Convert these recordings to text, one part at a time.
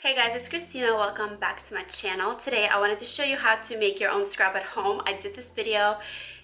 Hey guys, it's Kristina. Welcome back to my channel. Today I wanted to show you how to make your own scrub at home. I did this video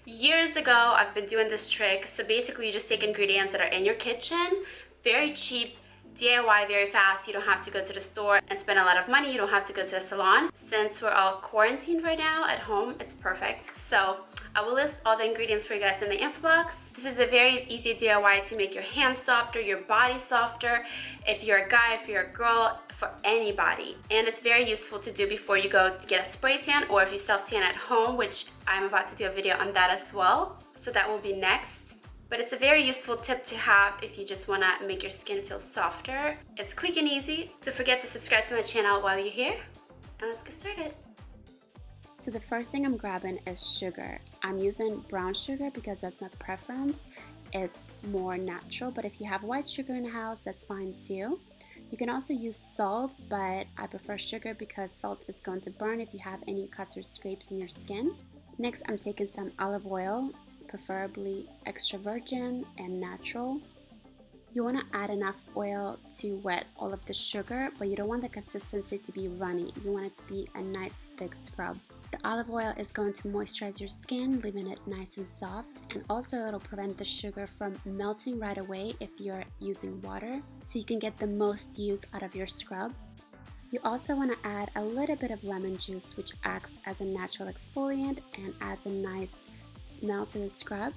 years ago. I've been doing this trick. So basically you just take ingredients that are in your kitchen, very cheap, DIY, very fast. You don't have to go to the store and spend a lot of money. You don't have to go to a salon. Since we're all quarantined right now at home, it's perfect. So I will list all the ingredients for you guys in the info box. This is a very easy DIY to make your hands softer, your body softer. If you're a guy, if you're a girl, for anybody. And it's very useful to do before you go to get a spray tan or if you self-tan at home, which I'm about to do a video on that as well. So that will be next. But it's a very useful tip to have if you just want to make your skin feel softer. It's quick and easy. Don't forget to subscribe to my channel while you're here. And let's get started. So the first thing I'm grabbing is sugar. I'm using brown sugar because that's my preference. It's more natural, but if you have white sugar in the house, that's fine too. You can also use salt, but I prefer sugar because salt is going to burn if you have any cuts or scrapes in your skin. Next, I'm taking some olive oil, preferably extra virgin and natural. You want to add enough oil to wet all of the sugar, but you don't want the consistency to be runny. You want it to be a nice thick scrub. The olive oil is going to moisturize your skin, leaving it nice and soft, and also it'll prevent the sugar from melting right away if you're using water, so you can get the most use out of your scrub. You also want to add a little bit of lemon juice, which acts as a natural exfoliant and adds a nice smell to the scrub.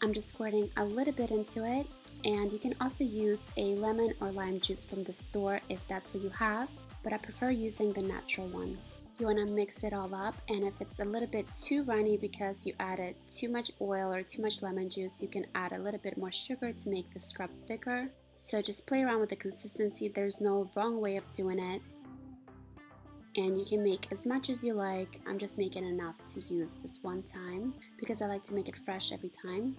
I'm just squirting a little bit into it, and you can also use a lemon or lime juice from the store if that's what you have, but I prefer using the natural one. You want to mix it all up, and if it's a little bit too runny because you added too much oil or too much lemon juice, you can add a little bit more sugar to make the scrub thicker. So just play around with the consistency. There's no wrong way of doing it. And you can make as much as you like. I'm just making enough to use this one time because I like to make it fresh every time.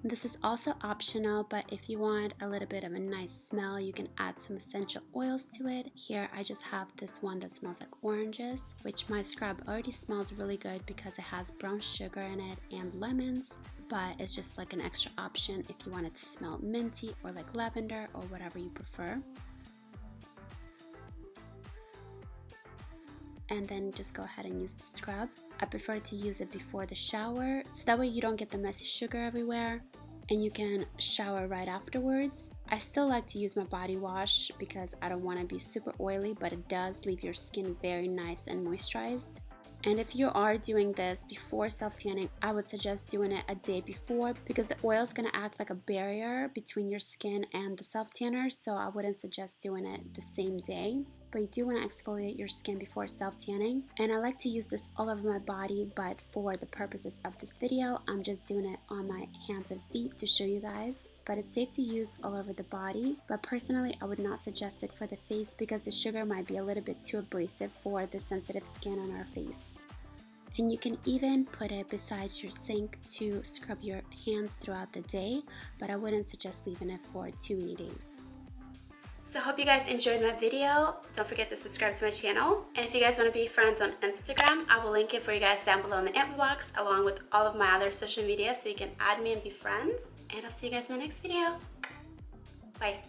This is also optional, but if you want a little bit of a nice smell, you can add some essential oils to it. Here I just have this one that smells like oranges, which my scrub already smells really good because it has brown sugar in it and lemons, but it's just like an extra option if you want it to smell minty or like lavender or whatever you prefer. And then just go ahead and use the scrub. I prefer to use it before the shower, so that way you don't get the messy sugar everywhere and you can shower right afterwards. I still like to use my body wash because I don't want to be super oily, but it does leave your skin very nice and moisturized. And if you are doing this before self-tanning, I would suggest doing it a day before because the oil is going to act like a barrier between your skin and the self-tanner, so I wouldn't suggest doing it the same day. But you do want to exfoliate your skin before self-tanning. And I like to use this all over my body, but for the purposes of this video, I'm just doing it on my hands and feet to show you guys. But it's safe to use all over the body, but personally I would not suggest it for the face because the sugar might be a little bit too abrasive for the sensitive skin on our face. And you can even put it beside your sink to scrub your hands throughout the day, but I wouldn't suggest leaving it for too many days. So I hope you guys enjoyed my video. Don't forget to subscribe to my channel. And if you guys want to be friends on Instagram, I will link it for you guys down below in the info box along with all of my other social media so you can add me and be friends. And I'll see you guys in my next video. Bye.